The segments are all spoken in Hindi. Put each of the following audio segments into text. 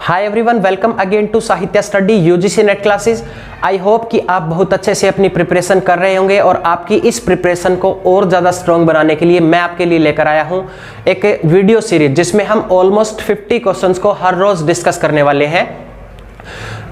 Hi everyone, welcome again to Sahitya study UGC NET classes. I hope कि आप बहुत अच्छे से अपनी प्रिपरेशन कर रहे होंगे और आपकी इस प्रिपरेशन को और ज़्यादा स्ट्रॉन्ग बनाने के लिए मैं आपके लिए लेकर आया हूं एक वीडियो सीरीज जिसमें हम ऑलमोस्ट 50 क्वेश्चंस को हर रोज़ डिस्कस करने वाले हैं।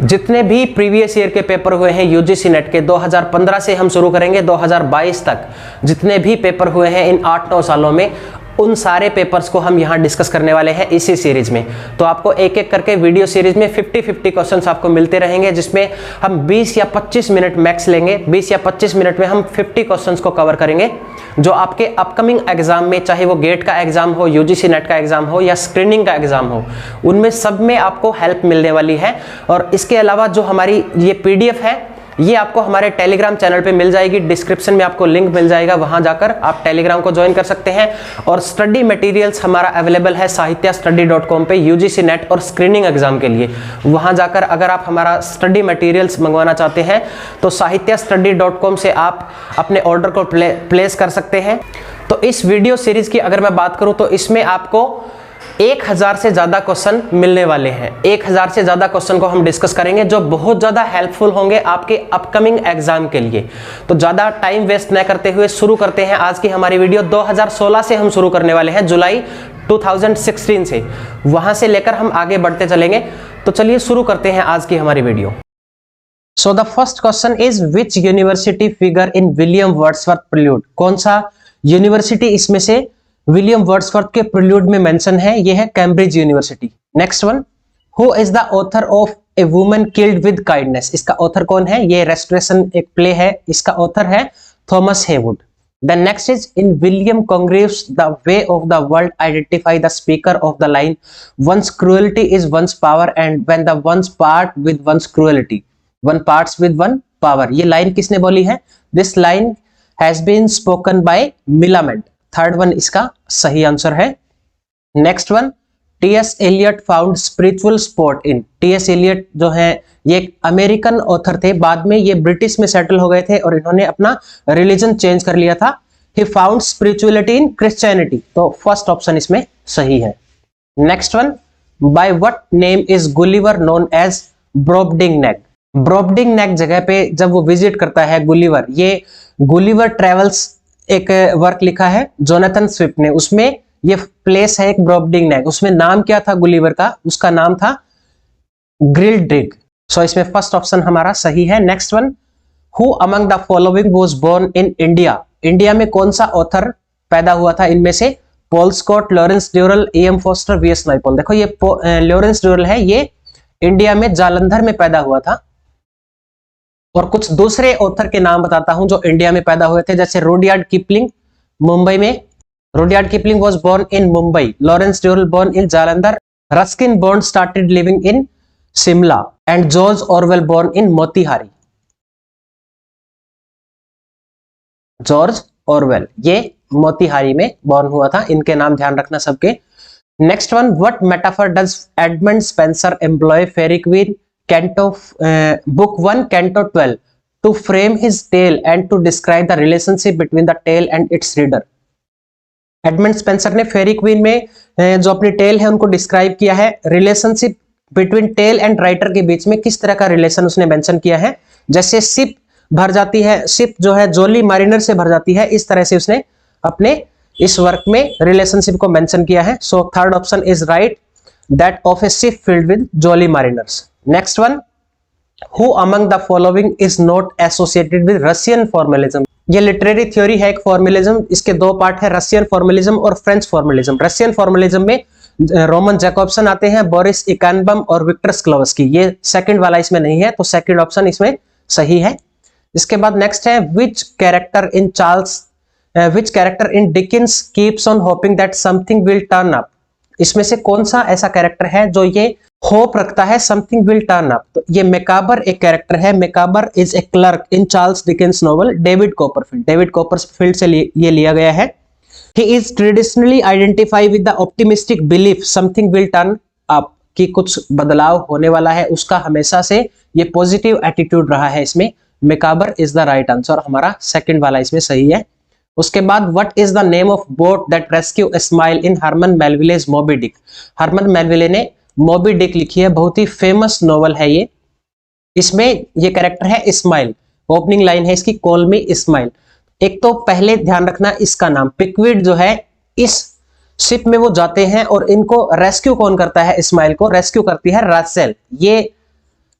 जितने भी प्रीवियस ईयर के पेपर हुए हैं यूजीसी नेट के 2015 से हम शुरू करेंगे 2022 तक, जितने भी पेपर हुए हैं इन 8-9 सालों में, उन सारे पेपर्स को हम यहां डिस्कस करने वाले हैं इसी सीरीज में। तो आपको एक एक करके वीडियो सीरीज में 50-50 क्वेश्चंस आपको मिलते रहेंगे, जिसमें हम 20 या 25 मिनट मैक्स लेंगे। 20 या 25 मिनट में हम 50 क्वेश्चंस को कवर करेंगे जो आपके अपकमिंग एग्जाम में, चाहे वो गेट का एग्जाम हो, यूजीसी नेट का एग्जाम हो या स्क्रीनिंग का एग्जाम हो, उनमें सब में आपको हेल्प मिलने वाली है। और इसके अलावा जो हमारी ये पीडीएफ है, ये आपको हमारे टेलीग्राम चैनल पे मिल जाएगी। डिस्क्रिप्शन में आपको लिंक मिल जाएगा, वहां जाकर आप टेलीग्राम को ज्वाइन कर सकते हैं। और स्टडी मटेरियल्स हमारा अवेलेबल है sahitystudy.com पे यूजीसी नेट और स्क्रीनिंग एग्जाम के लिए। वहां जाकर अगर आप हमारा स्टडी मटेरियल्स मंगवाना चाहते हैं तो sahitystudy.com से आप अपने ऑर्डर को प्लेस कर सकते हैं। तो इस वीडियो सीरीज की अगर मैं बात करूं तो इसमें आपको 1000 से ज्यादा क्वेश्चन मिलने वाले हैं। 1000 से ज्यादा क्वेश्चन को हम डिस्कस करेंगे जो बहुत ज्यादा हेल्पफुल होंगे आपके अपकमिंग एग्जाम के लिए। तो ज्यादा टाइम वेस्ट न करते हुए शुरू करते हैं आज की हमारी वीडियो। 2016 से हम शुरू करने वाले हैं, जुलाई 2016 से, वहां से लेकर हम आगे बढ़ते चलेंगे। तो चलिए शुरू करते हैं आज की हमारी video. So the first question is which university figure in William Wordsworth prelude. कौन सा यूनिवर्सिटी इसमें से विलियम वर्ड्सवर्थ के प्रील्यूड में मेंशन है? ये है Cambridge university. Next one, who is the author of a woman killed with kindness. इसका ऑथर कौन है? ये रेस्टोरेशन एक प्ले है, इसका ऑथर है Thomas Heywood. Then next is in William Congreve's the way of the world identify the speaker of the line one's cruelty is one's power and when the one's part with one's cruelty one parts with one power. ये लाइन किसने बोली है? This line has been spoken by Millamant. Third one इसका सही आंसर है। Next one, T S. Eliot found spiritual spot in. T S. Eliot जो है ये एक अमेरिकन ऑथर थे, बाद में ये ब्रिटिश में सेटल हो गए थे और इन्होंने अपना रिलीजन चेंज कर लिया था। He found spirituality in Christianity. तो फर्स्ट ऑप्शन इसमें सही है। Next one, by what name is Gulliver known as Brobdingnag. Brobdingnag जगह पे जब वो विजिट करता है गुलिवर, ये गुलिवर ट्रेवल्स एक वर्क लिखा है जोनाथन स्विफ्ट ने, उसमें ये प्लेस है एक ब्रॉबडिंग नेक। उसमें नाम क्या था गुलिवर का? उसका नाम था ग्रिल्ड्रिग। सो इसमें फर्स्ट ऑप्शन हमारा सही है। Next one, who among the following was born in India. India में कौन सा ऑथर पैदा हुआ था इनमें से? Paul Scott, Lawrence Durrell, A M. Forster, V S. Naipaul. देखो ये लॉरेंस ड्यूरल है, ये इंडिया में जालंधर में पैदा हुआ था। और कुछ दूसरे ऑथर के नाम बताता हूं जो इंडिया में पैदा हुए थे, जैसे रुडयार्ड किपलिंग मुंबई में, Rudyard Kipling was born in Mumbai, Lawrence Durrell born in Jalandhar, Ruskin Bond started living in Shimla and George Orwell born in Motihari. George Orwell ये मोतीहारी में बोर्न हुआ था। इनके नाम ध्यान रखना सबके। Next one, what metaphor does Edmund Spenser employ Faerie Queene Canto book 1 Canto 12 to frame his tale and to describe the relationship between the tale and its reader। Edmund Spenser ने फेरी क्वीन में जो अपनी टेल है उनको डिस्क्राइब किया है। Relationship between tale and writer के बीच में किस तरह का रिलेशन उसने मेंशन किया है। जैसे शिप भर जाती है, शिप जो है जॉली मारिनर से भर जाती है, इस तरह से उसने अपने इस वर्क में रिलेशनशिप को मेंशन किया है। So third option is right, that of a ship filled with jolly mariners. Next one, who among the following is not associated with Russian formalism. ये लिटरेरी थ्योरी है एक फॉर्मलिज्म, इसके दो पार्ट है, रशियन फॉर्मलिज्म और फ्रेंच फॉर्मलिज्म। रशियन फॉर्मलिज्म में रोमन जैकॉब्सन आते हैं, बोरिस इकानबम और विक्टर स्क्लोवस्की। ये सेकंड वाला इसमें नहीं है, तो सेकंड ऑप्शन इसमें सही है। इसके बाद नेक्स्ट है, विच character in Dickens keeps on hoping that something will turn up. इसमें से कौन सा ऐसा कैरेक्टर है जो ये होप रखता है समथिंग विल टर्न अप? तो ये मेकाबर एक कैरेक्टर है। Micawber is a clerk in Charles Dickens novel David Copperfield. David Copperfield से ये लिया गया है। He is traditionally identify with the optimistic belief something will turn up, कि कुछ बदलाव होने वाला है, उसका हमेशा से ये पॉजिटिव एटीट्यूड रहा है। इसमें Micawber is the right answer, हमारा सेकंड वाला इसमें सही है। उसके बाद what is the name of boat that rescue Ishmael in Herman Melville's Moby Dick. Herman Melville ने मोबी डिक लिखी है, बहुत ही फेमस नॉवल है ये। इसमें ये कैरेक्टर है इस्माइल, ओपनिंग लाइन है इसकी, कॉल मी इस्माइल। एक तो पहले ध्यान रखना इसका नाम, पिकविड जो है इस शिप में वो जाते हैं और इनको रेस्क्यू कौन करता है, इस्माइल को रेस्क्यू करती है रासेल। ये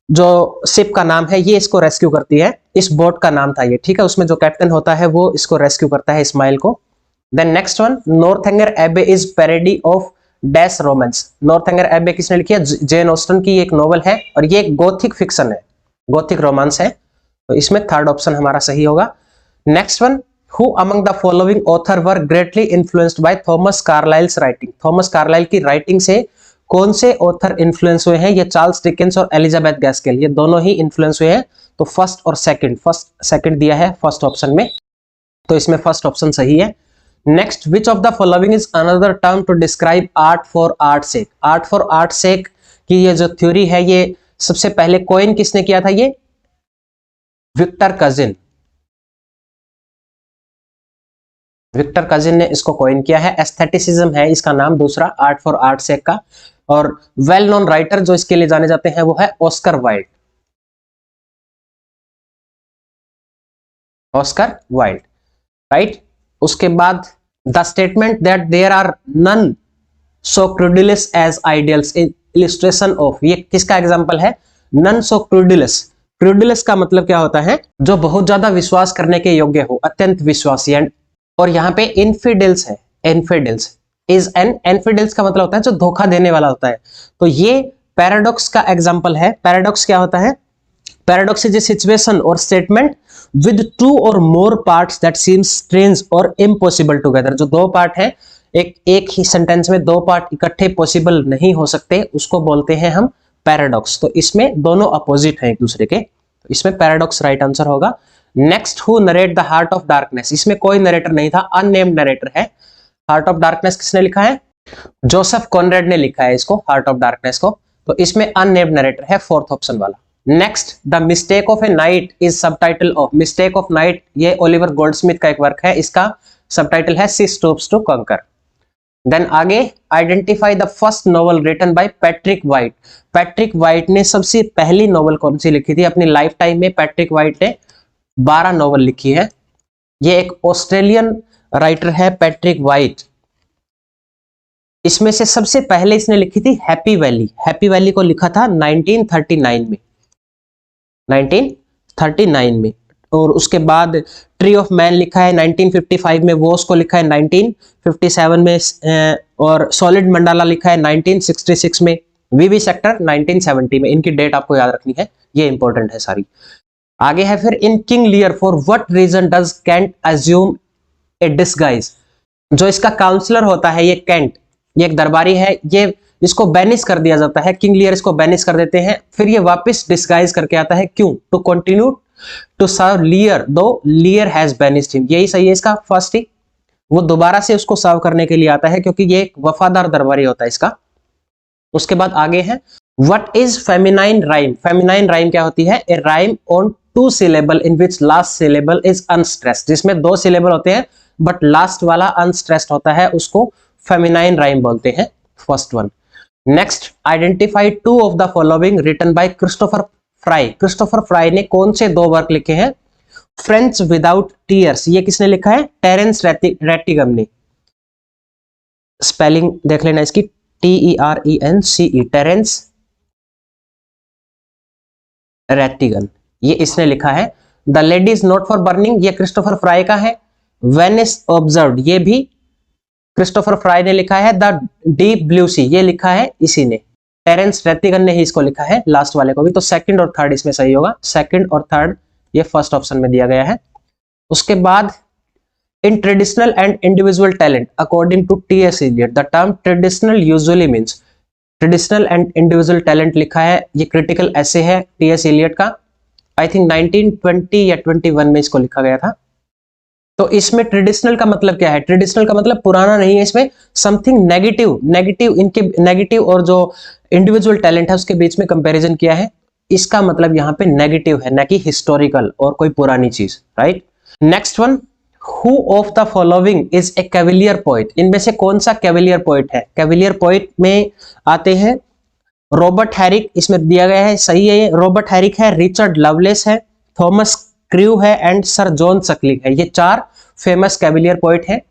जो शिप का नाम है ये इसको रेस्क्यू करती है, इस बोट का नाम था ये, ठीक है। उसमें जो कैप्टन होता है वो इसको रेस्क्यू करता है इस्माइल को। Then next one, Northanger Abbey is parody of dash romance. Northanger Abbey किसने लिखी है, जेन ऑस्टन की एक नॉवल है और ये एक गोथिक फिक्शन है, गोथिक रोमांस है। तो इसमें थर्ड ऑप्शन हमारा सही होगा। Next one, who among the following author were greatly influenced by Thomas Carlyle's writing. Thomas Carlyle की राइटिंग से कौन से ऑथर इन्फ्लुएंस हुए हैं, ये चार्ल्स डिकेंस और एलिजाबेथ गैस्केल, ये दोनों ही इन्फ्लुएंस हुए हैं। तो फर्स्ट और सेकंड, फर्स्ट सेकंड दिया है फर्स्ट ऑप्शन में, तो इसमें फर्स्ट ऑप्शन सही है। Next, which of the following is another term to describe art for art sake. Art for art sake की ये जो थ्योरी है ये सबसे पहले कॉइन किसने किया था, ये विक्टर कजिन, विक्टर कजिन ने इसको कॉइन किया है। एस्थेटिसिज्म है इसका नाम दूसरा, आर्ट फॉर आर्ट सेक का। और वेल नोन राइटर जो इसके लिए जाने जाते हैं वो है Oscar Wilde, Oscar Wilde, right. उसके बाद the statement that there are none so credulous as ideals in illustration of, ये किसका एग्जांपल है, नन सो क्रूडिलस। क्रूडिलस का मतलब क्या होता है, जो बहुत ज्यादा विश्वास करने के योग्य हो, अत्यंत विश्वासी। एंड और यहाँ पे इनफिडेल्स है, इनफिडेल्स इज एन, इनफिडेल्स का मतलब होता है जो धोखा देने वाला होता है। तो ये पैराडॉक्स का एग्जांपल है। पैराडॉक्स क्या होता है, पैराडॉक्स इज ए सिचुएशन और स्टेटमेंट विद टू और मोर पार्ट्स दैट सीम स्ट्रेंज और इम्पॉसिबल टुगेदर। जो दो पार्ट है, एक ही सेंटेंस में दो पार्ट इकट्ठे पॉसिबल नहीं हो सकते, उसको बोलते हैं हम पैराडॉक्स। तो इसमें दोनों अपोजिट हैं एक दूसरे के, तो इसमें पैराडॉक्स राइट आंसर होगा। Next, who narrate the heart of darkness. इसमें कोई नरेटर नहीं था, अननेम्ड नरेटर है। हार्ट ऑफ डार्कनेस किसने लिखा है, जोसेफ कॉनरेड ने लिखा है इसको, हार्ट ऑफ डार्कनेस को। तो इसमें अननेम्ड नरेटर है, फोर्थ ऑप्शन वाला। Next, the mistake of a night is subtitle of, mistake of night ये ओलिवर गोल्डस्मिथ का एक वर्क है, इसका सबटाइटल है she stoops to conquer. Then आगे, identify the first novel written by Patrick White. Patrick white ने सबसे पहली नॉवल कौन सी लिखी थी अपनी लाइफ टाइम में, पैट्रिक वाइट ने 12 नॉवल लिखी है। ये एक ऑस्ट्रेलियन राइटर है पैट्रिक वाइट। इसमें से सबसे पहले इसने लिखी थी हैप्पी वैली। हैप्पी वैली को लिखा था 1939 में, 1939 में। और उसके बाद ट्री ऑफ मैन लिखा है 1955 में, वॉस को लिखा है 1957 में, और सॉलिड मंडाला लिखा है 1966 में, वीवी सेक्टर 1970 में। इनकी डेट आपको याद रखनी है, ये इंपॉर्टेंट है सारी। आगे है फिर, in King Lear for what reason does Kent assume a disguise. जो इसका काउंसलर होता है ये कैंट, ये एक दरबारी है, ये इसको बैनिश कर दिया जाता है, किंग लियर इसको बैनिश कर देते हैं, फिर ये वापस डिसगाइज करके आता है, क्यों, to continue to serve Lear though Lear has banished him. यही सही है इसका फर्स्ट ही, वो दोबारा से उसको सर्व करने के लिए आता है क्योंकि ये एक वफादार दरबारी होता है इसका। उसके बाद आगे है, what is feminine rhyme. Feminine rhyme क्या होती है, ए rhyme on 2 syllable in which last syllable is unstressed। जिसमें 2 syllable होते हैं बट लास्ट वाला अनस्ट्रेस्ड होता है, उसको फेमिनाइन राइम बोलते हैं, first one. Next, identify 2 of the following written by Christopher Fry. Christopher Fry ने कौन से 2 वर्क लिखे हैं, फ्रेंच विदाउट टीयर्स, ये किसने लिखा है, टेरेंस रेटिगम ने। स्पेलिंग देख लेना इसकी, TERENCE, टेरेंस रेटिगन, ये इसने लिखा है। The lady is not for burning, ये क्रिस्टोफर फ्राई का है। वेनिस ऑब्जर्व्ड, ये भी क्रिस्टोफर फ्राई ने लिखा है। द डीप ब्लू सी, ये लिखा है इसी ने, टेरेंस रेटिगन ने ही इसको लिखा है, लास्ट वाले को भी। तो सेकंड और थर्ड इसमें सही होगा, सेकंड और थर्ड ये फर्स्ट ऑप्शन में दिया गया है। उसके बाद, in traditional and individual talent according to T.S. Eliot, the term traditional usually means. Traditional and individual talent लिखा है, ये क्रिटिकल ऐसे है T.S. Eliot का, आई थिंक 1920 या 21 में इसको लिखा गया था। तो इसमें ट्रेडिशनल का मतलब क्या है, ट्रेडिशनल का मतलब पुराना नहीं है, इसमें समथिंग नेगेटिव, नेगेटिव इनके नेगेटिव और जो इंडिविजुअल टैलेंट है उसके बीच में कंपैरिजन किया है। इसका मतलब यहाँ पे नेगेटिव है, ना कि हिस्टोरिकल और कोई पुरानी चीज, right. Next one, who of the following is a cavalier poet. इनमें से कौन सा कैवेलियर पोइट है, कैवेलियर पोइट में आते हैं रॉबर्ट हैरिक इसमें दिया गया है, सही है ये। रॉबर्ट हैरिक है, रिचर्ड लवलेस है, थॉमस क्रू है एंड सर जॉन सक्लिंग है। ये 4 फेमस कैविलियर पोइट है।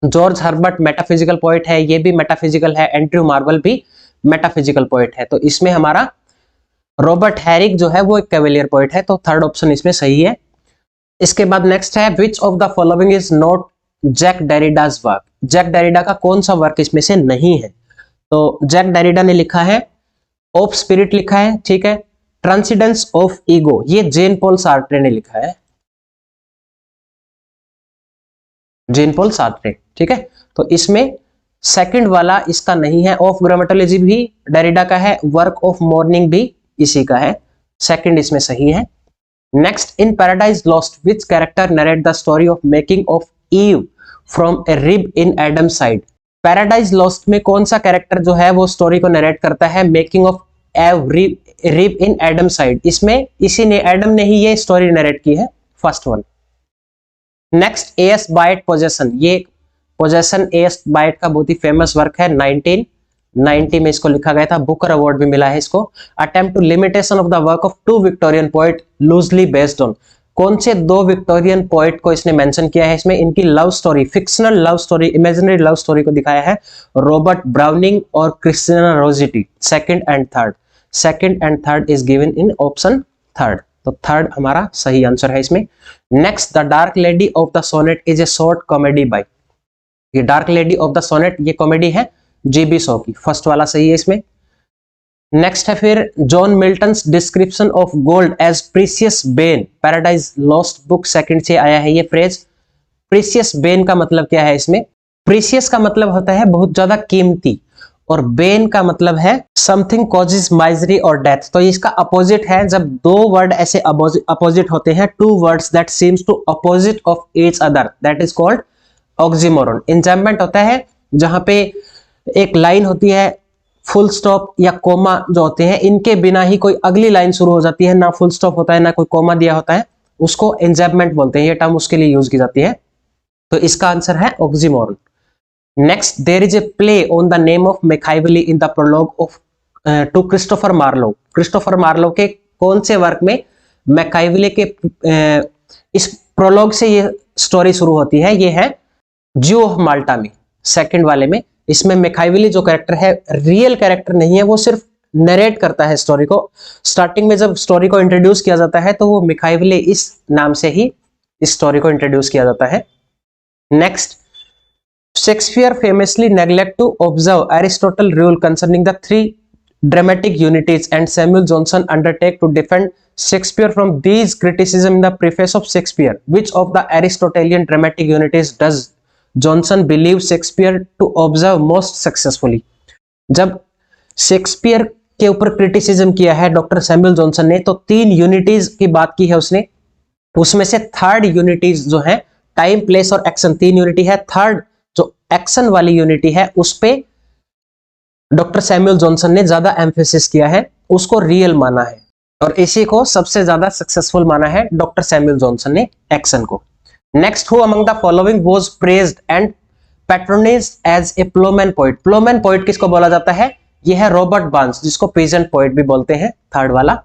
जॉर्ज हर्बर्ट मेटाफिजिकल पोइट है, ये भी मेटाफिजिकल है। एंड्रयू मार्वल भी मेटाफिजिकल पोइट है। तो इसमें हमारा रॉबर्ट हैरिक जो है वो एक कैविलियर पोइट है, तो थर्ड ऑप्शन इसमें सही है। इसके बाद नेक्स्ट है, which of the following is not Jacques Derrida's work. Jacques Derrida का कौन सा वर्क इसमें से नहीं है? तो जैक डेरिडा ने लिखा है ऑफ स्पिरिट लिखा है, ठीक है। ट्रांसीडेंस ऑफ ईगो ये जेन पॉल सार्ट्रे ने लिखा है, जेन पॉल सार्ट्रे, ठीक है। तो इसमें सेकंड वाला इसका नहीं है। ऑफ ग्रामेटोलॉजी भी डेरिडा का है, वर्क ऑफ मॉर्निंग भी इसी का है, सेकंड इसमें सही है। Next, in Paradise Lost which character narrate the story of making of Eve from a rib in Adam side. Paradise Lost में कौन सा कैरेक्टर जो है वो स्टोरी को नरेट करता है, मेकिंग ऑफ एव रिब इन एडम साइड। इसमें इसी ने, एडम ने ही ये स्टोरी नरेट की है, first one. Next, AS Byatt Possession, ये पोजेशन एएस बायट का बहुत ही फेमस वर्क है, 1990 में इसको लिखा गया था, बुकर अवार्ड भी मिला है इसको। Attempt to limitation of the work of 2 Victorian poet loosely based on. कौन से 2 विक्टोरियन पोएट को इसने मेंशन किया है? इसमें इनकी love story, fictional love story, imaginary love story को दिखाया है, रॉबर्ट ब्राउनिंग और Christina Rossetti. Second and third is given in option third, तो थर्ड हमारा सही आंसर है इसमें। Next, the dark lady of the sonnet is a short comedy by. ये dark lady of the sonnet ये कॉमेडी है जीबी शो की, फर्स्ट वाला सही है इसमें। नेक्स्ट है फिर John Milton's description of gold as Precious Bane, Paradise Lost book second से आया है ये फ्रेज। प्रीसियस बेन का मतलब क्या है इसमें? प्रीसियस का मतलब होता है बहुत ज्यादा कीमती, और बेन का मतलब है समथिंग कॉजेज माइजरी और डेथ। तो इसका अपोजिट है, जब 2 वर्ड ऐसे अपोजिट होते हैं, 2 words that seems to opposite of each other, that is called oxymoron. Enjambment होता है जहां पे एक लाइन होती है, फुल स्टॉप या कोमा जो होते हैं, इनके बिना ही कोई अगली लाइन शुरू हो जाती है, ना फुल स्टॉप होता है ना कोई कोमा दिया होता है, उसको इंजैम्बमेंट बोलते हैं। ये टर्म उसके लिए यूज की जाती है, तो इसका आंसर है oxymoron. Next, there is a play on the name of Machiavelli in the prologue of to Christopher Marlowe. Christopher Marlowe के कौन से वर्क में मैकियावेली के इस प्रोलॉग से ये स्टोरी शुरू होती है? ये है ज्यू ऑफ माल्टा में, सेकंड वाले में। इसमें मैकियावेली जो कैरेक्टर है रियल कैरेक्टर नहीं है, वो सिर्फ नरेट करता है स्टोरी को। स्टार्टिंग में जब स्टोरी को इंट्रोड्यूस किया जाता है तो वो मैकियावेली इस नाम से ही इस स्टोरी को इंट्रोड्यूस किया जाता है। Next, Shakespeare famously neglect to observe Aristotle rule concerning the 3 dramatic unities and Samuel Johnson undertake to defend Shakespeare from these criticism in the preface of Shakespeare. Which of the Aristotelian dramatic unities does Johnson believe Shakespeare to observe most successfully. जब शेक्सपियर के ऊपर क्रिटिसिज्म किया है डॉक्टर सैमुअल जॉनसन ने, तो 3 यूनिटीज की बात की है उसने। उसमें से थर्ड यूनिटीज जो है, टाइम प्लेस और एक्शन, 3 यूनिटी है। थर्ड जो एक्शन वाली यूनिटी है उस पे डॉक्टर सैमुअल जॉनसन ने ज्यादा एम्फेसिस किया है, उसको रियल माना है, और इसी को सबसे ज्यादा सक्सेसफुल माना है डॉक्टर सैमुअल जॉनसन ने, एक्शन को। Next, who among the following was praised and patronized as a plowman poet? Plowman poet किसको बोला जाता है? यह है रॉबर्ट बार्न्स, जिसको peasant poet भी बोलते हैं, थर्ड वाला।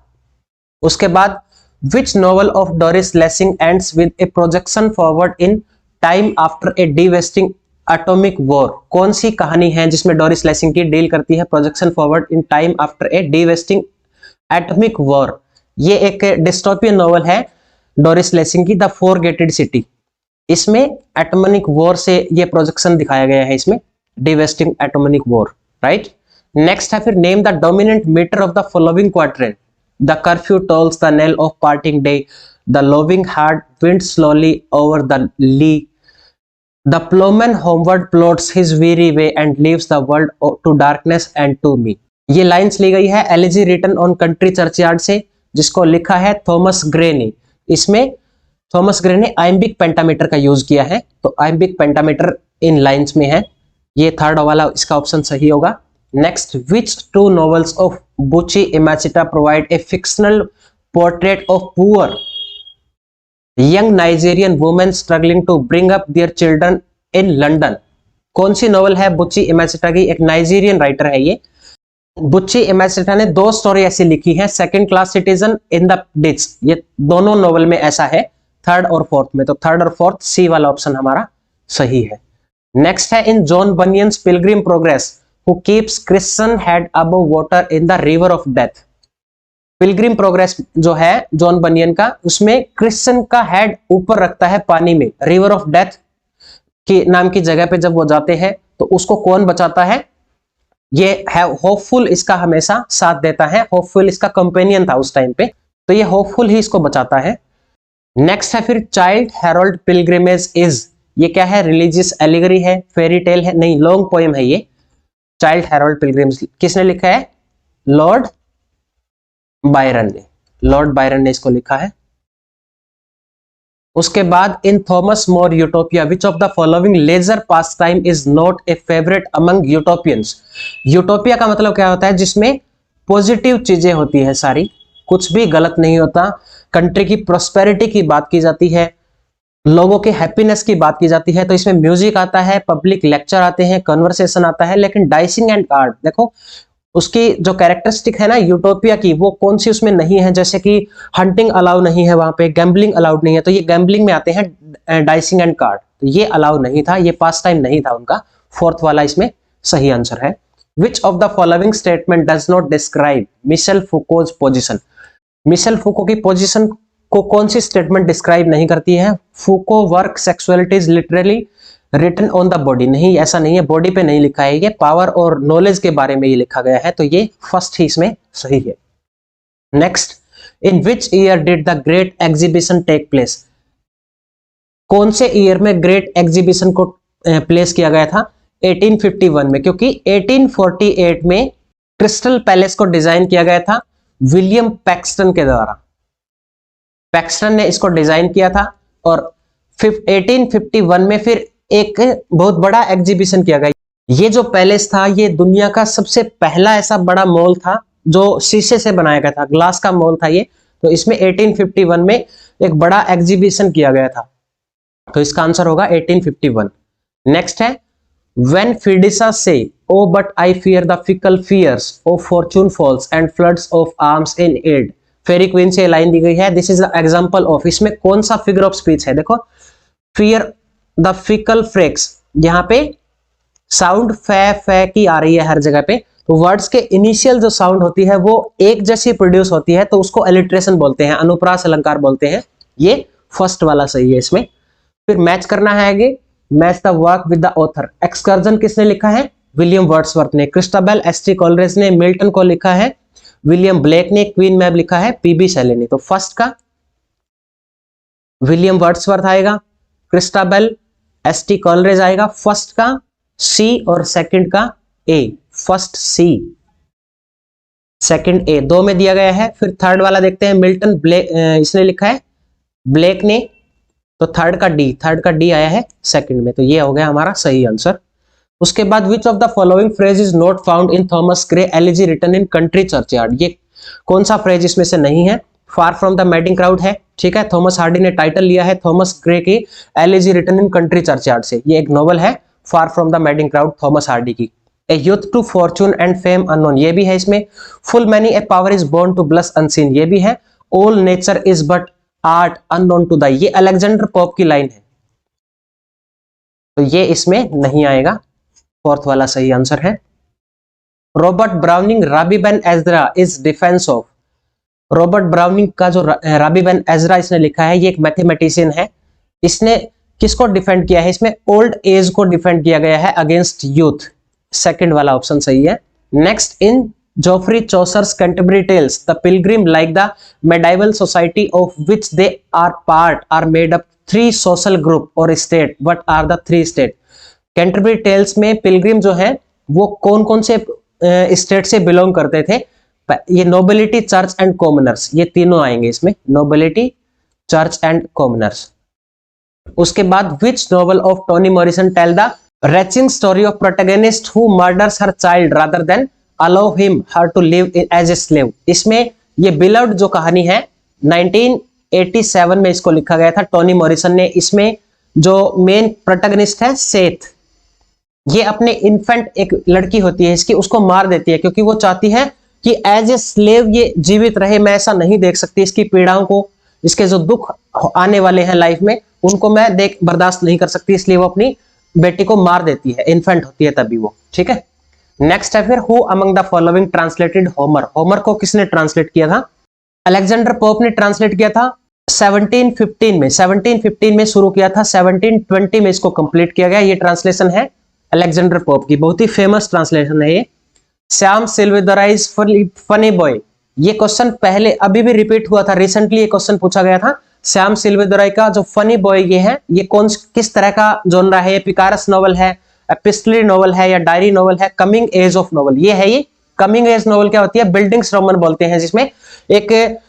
उसके बाद which novel of Doris Lessing ends with a projection forward in time after a devastating atomic war? कौन सी कहानी है जिसमें डोरिस लेसिंग की डील करती है projection forward in time after a devastating atomic war? ये एक डिस्टोपियन नॉवल है डोरिस लेसिंग की, द फॉरगेटेड सिटी। इसमें एटॉमिक वॉर से ये प्रोजेक्शन दिखाया गया है, इसमें devastating atomic war, right. Next है फिर, name the dominant meter of the following quadrant. The curfew tolls the knell of parting day, the lowing herd wind slowly over the lea, the ploughman homeward plods his weary way and leaves the world to darkness and to me. ये लाइंस ली गई है elegy written on country churchyard से, जिसको लिखा है थॉमस ग्रे ने। इसमें थॉमस ग्रे ने आइम्बिक पेंटामीटर का यूज किया है, तो आइम्बिक पेंटामीटर इन लाइंस में है, ये थर्ड वाला इसका ऑप्शन सही होगा। Next, which 2 novels of Buchi Emecheta provide a fictional portrait of poor young Nigerian women struggling to bring up their children in London? कौन सी नॉवल है बुची इमाचिटा की? एक नाइजीरियन राइटर है ये, बुच्ची एमेसेटा ने 2 स्टोरी ऐसी लिखी है, second class citizen in the ditch, ये दोनों नोवेल में ऐसा है, थर्ड और फोर्थ में, तो थर्ड और फोर्थ सी वाला ऑप्शन हमारा सही है। नेक्स्ट है in John Bunyan's Pilgrim progress who keeps Christian head above water in the river of death. Pilgrim progress जो है जॉन बनियन का, उसमें क्रिश्चियन का हेड ऊपर रखता है पानी में, रिवर ऑफ डेथ की नाम की जगह पे जब वो जाते हैं तो उसको कौन बचाता है, ये है होपफुल, इसका हमेशा साथ देता है, होपफुल इसका कंपेनियन था उस टाइम पे, तो ये होपफुल ही इसको बचाता है। नेक्स्ट है फिर चाइल्ड हेरोल्ड पिलग्रिमेज इज, ये क्या है, रिलीजियस एलिगरी है, फेरी टेल है, नहीं लॉन्ग पोएम है ये। चाइल्ड हेरोल्ड पिलग्रिम्स किसने लिखा है, लॉर्ड बायरन ने, लॉर्ड बायरन ने इसको लिखा है। उसके बाद in Thomas More Utopia which of the following leisure pastime is not a favourite among Utopians. Utopia का मतलब क्या होता है, जिसमें पॉजिटिव चीजें होती है सारी, कुछ भी गलत नहीं होता, कंट्री की प्रोस्पेरिटी की बात की जाती है, लोगों के हैप्पीनेस की बात की जाती है, तो इसमें म्यूजिक आता है, पब्लिक लेक्चर आते हैं, कन्वर्सेशन आता है, लेकिन डाइसिंग एंड आर्ट देखो उसकी जो कैरेक्टरिस्टिक है ना यूटोपिया की, वो कौन सी उसमें नहीं है, जैसे कि हंटिंग अलाउ नहीं है वहां पे, गैम्बलिंग अलाउड नहीं है, तो ये गैम्बलिंग में आते हैं डाइसिंग एंड कार्ड, तो ये अलाउ नहीं था, ये पास टाइम नहीं था उनका, फोर्थ वाला इसमें सही आंसर है। Which of the following statement does not describe Michel Foucault's position. Michel Foucault की पोजिशन को कौन सी स्टेटमेंट डिस्क्राइब नहीं करती है, Foucault work sexuality is literally written on the body, नहीं ऐसा नहीं है, बॉडी पे नहीं लिखा है, ये पावर और नॉलेज के बारे में ये लिखा गया है, तो ये फर्स्ट ही इसमें सही है। Next, in which year did the great exhibition take place, कौन से ईयर में ग्रेट एग्जीबिशन को प्लेस किया गया था, 1851 में, क्योंकि 1848 में क्रिस्टल पैलेस को डिजाइन किया गया था विलियम पैक्सटन के द्वारा, पैक्सटन ने इसको डिजाइन किया था, और 1851 में फिर एक बहुत बड़ा एग्जीबिशन किया गया। ये जो पैलेस था ये दुनिया का सबसे पहला ऐसा बड़ा मॉल था जो शीशे से बनाया गया था, ग्लास का मॉल था ये, तो इसमें 1851 में एक बड़ा एग्जीबिशन किया गया था, तो इसका आंसर होगा 1851। नेक्स्ट है when Fidessa say O but I fear the fickle fears of fortune false and floods of arms in aid, Faerie Queene से लाइन दी गई है, this is the example of, इसमें कौन सा फिगर ऑफ स्पीच है, देखो फियर द फिकल फ्रेक्स, यहाँ पे साउंड फै की आ रही है हर जगह पे, तो वर्ड्स के इनिशियल जो साउंड होती है वो एक जैसी प्रोड्यूस होती है, तो उसको एलिट्रेशन बोलते हैं, अनुप्रास अलंकार बोलते हैं, ये फर्स्ट वाला सही है इसमें। फिर मैच करना है आगे, match the work with the author, excursion किसने लिखा है, विलियम वर्ड्सवर्थ ने, क्रिस्टोबल एस.टी. कॉलरेज ने मिल्टन को लिखा है, विलियम ब्लेक ने क्वीन मैब लिखा है पीबी शेले ने, तो फर्स्ट का विलियम वर्ड्सवर्थ आएगा, क्रिस्टोबल एस.टी. कॉलरेज आएगा, फर्स्ट का सी और सेकंड का ए, फर्स्ट सी सेकंड ए, दो में दिया गया है। फिर थर्ड वाला देखते हैं, मिल्टन ब्लेक इसने लिखा है, ब्लेक ने, तो थर्ड का डी आया है सेकंड में, तो ये हो गया हमारा सही आंसर। उसके बाद which of the following phrase is not found in Thomas Gray elegy written in country churchyard, ये कौन सा फ्रेज इसमें से नहीं है, far from the madding crowd है, ठीक है, थॉमस हार्डी ने टाइटल लिया है थॉमस ग्रे की elegy written in country churchyard से, ये एक नॉवल है far from the madding crowd Thomas Hardy की। A youth to fortune and fame unknown, ये भी है इसमें, full many a power is born to blush unseen, ये भी है, all nature is but art unknown to the, ये अलेक्जेंडर पोप की लाइन है, तो ये इसमें नहीं आएगा, फोर्थ वाला सही आंसर है। Robert Browning Rabbi Ben Ezra is defence of, Robert Browning का जो राबी बेन एजरा इसने लिखा है, ये एक मैथमेटिशियन है, इसने किसको डिफेंड किया है, इसमें ओल्ड एज को डिफेंड किया गया है अगेंस्ट यूथ, सेकंड वाला ऑप्शन सही है। Next, in Geoffrey Chaucer's Canterbury Tales the pilgrim like the medieval society of which they are part are made up 3 social group और state, what are the 3 state. Canterbury Tales में पिलग्रिम जो है वो कौन कौन से स्टेट से बिलोंग करते थे, ये नोबिलिटी, चर्च एंड कॉमनर्स, ये तीनों आएंगे इसमें, नोबिलिटी, चर्च एंड कॉमनर्स। उसके बाद which novel of Toni Morrison tell the wrenching story of protagonist who murders her child rather than allow him her to live as a slave, इसमें ये बिलव्ड जो कहानी है 1987 में इसको लिखा गया था टोनी मॉरिसन ने, इसमें जो मेन प्रोटैगनिस्ट है सेथ, ये अपने इन्फेंट, एक लड़की होती है इसकी, उसको मार देती है क्योंकि वो चाहती है कि एज ए स्लेव ये जीवित रहे, मैं ऐसा नहीं देख सकती, इसकी पीड़ाओं को, इसके जो दुख आने वाले हैं लाइफ में उनको मैं बर्दाश्त नहीं कर सकती, इसलिए वो अपनी बेटी को मार देती है, इन्फेंट होती है तभी वो। ठीक है, नेक्स्ट है फिर, who among the following translated Homer. Homer को किसने ट्रांसलेट किया था? अलेक्जेंडर पोप ने ट्रांसलेट किया था 1715 में शुरू किया था, 1720 में इसको कंप्लीट किया गया। ये ट्रांसलेशन है अलेक्जेंडर पोप की, बहुत ही फेमस ट्रांसलेशन है ये। श्याम सिल्वेदराइज फनी बॉय, ये क्वेश्चन पहले अभी भी रिपीट हुआ था, रिसेंटली ये क्वेश्चन पूछा गया था। श्याम सिल्वेदराय का जो फनी बॉय ये है, ये किस तरह का जोनरा है? ये पिकारस नॉवल है, एपिस्टलरी नॉवल है, या डायरी नॉवल है, कमिंग एज ऑफ नॉवल ये है। ये कमिंग एज नॉवल क्या होती है? बिल्डिंग्स रोमन बोलते हैं, जिसमें एक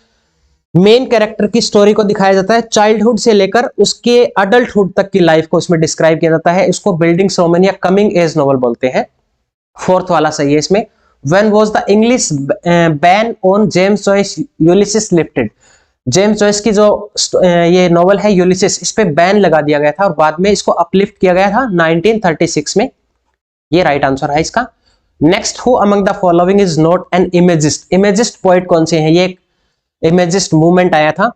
मेन कैरेक्टर की स्टोरी को दिखाया जाता है, चाइल्डहुड से लेकर उसके अडल्टहुड तक की लाइफ को इसमें डिस्क्राइब किया जाता है। इसको बिल्डिंग्स रोमन या कमिंग एज नॉवल बोलते हैं। फोर्थ वाला सही है इसमें। When was the English ban on James Joyce Ulysses lifted? James Joyce की जो ये नॉवल है यूलिसिस, इस पे बैन लगा दिया गया था और बाद में इसको अपलिफ्ट किया गया था 1936 में। ये राइट आंसर है इसका। Next, who among the following is not an imagist. Imagist poet कौन से हैं? ये एक इमेजिस्ट मूवमेंट आया था,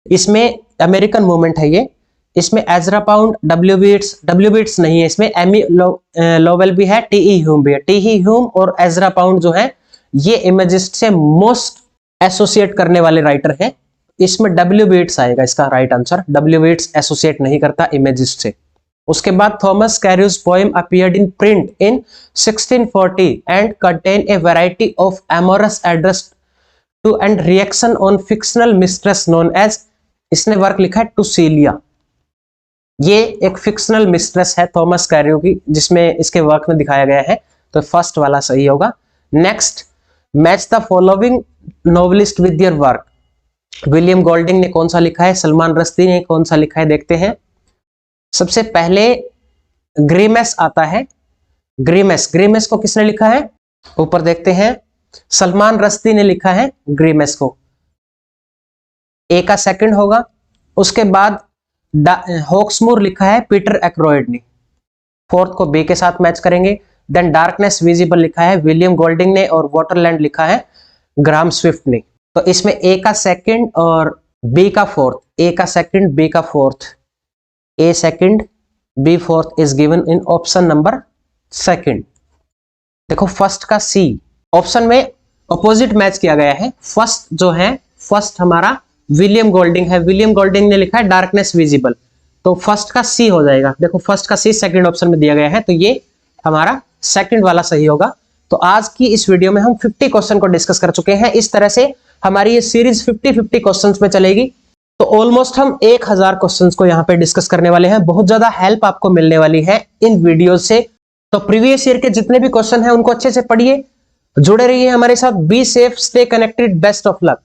इसमें अमेरिकन मूवमेंट है ये। इसमें एजरा पाउंड, डब्ल्यू बीट्स नहीं है इसमें, एमी लोवेल भी है, टी.ई. ह्यूम भी है। टी.ई. ह्यूम और एजरा पाउंड जो है ये इमेजिस्ट से मोस्ट एसोसिएट करने वाले राइटर हैं। इसमें डब्ल्यू बीट्स आएगा इसका right answer. W B Yeats associate नहीं करता इमेजिस्ट से। उसके बाद Thomas Carew's poems appeared in print in 1640 and contain a variety of amorous address to and reaction on fictional mistress known as, इसने वर्क लिखा है टू सीलिया। ये एक फिक्शनल मिस्ट्रेस है थॉमस कैरियो की, जिसमें इसके वर्क में दिखाया गया है, तो फर्स्ट वाला सही होगा। Next, match the following novelist with your work. William Golding ने कौन सा लिखा है? सलमान रश्दी ने कौन सा लिखा है? देखते हैं। सबसे पहले ग्रीमेस आता है। ग्रीमेस को किसने लिखा है? ऊपर देखते हैं, सलमान रश्दी ने लिखा है ग्रीमेस को। ए का सेकंड होगा। उसके बाद हॉक्समूर लिखा है पीटर एक्रोइड ने, फोर्थ को बी के साथ मैच करेंगे। देन डार्कनेस विजिबल लिखा है विलियम गोल्डिंग ने और वाटरलैंड लिखा है ग्राहम स्विफ्ट ने। तो इसमें ए का सेकंड और बी का फोर्थ, ए का सेकंड बी का fourth, A second B fourth is given in option number second. देखो फर्स्ट का सी ऑप्शन में अपोजिट मैच किया गया है। फर्स्ट जो है, फर्स्ट हमारा विलियम गोल्डिंग है, विलियम गोल्डिंग ने लिखा है डार्कनेस विजिबल, तो फर्स्ट का सी हो जाएगा। देखो फर्स्ट का सी सेकंड ऑप्शन में दिया गया है, तो ये हमारा सेकंड वाला सही होगा। तो आज की इस वीडियो में हम 50 क्वेश्चन को डिस्कस कर चुके हैं। इस तरह से हमारी ये सीरीज 50-50 क्वेश्चंस में चलेगी, तो ऑलमोस्ट हम 1000 क्वेश्चंस को यहाँ पे डिस्कस करने वाले हैं। बहुत ज्यादा हेल्प आपको मिलने वाली है इन वीडियो से। तो प्रीवियस ईयर के जितने भी क्वेश्चन हैं उनको अच्छे से पढ़िए, जुड़े रहिए हमारे साथ। Be safe, stay connected, best of luck.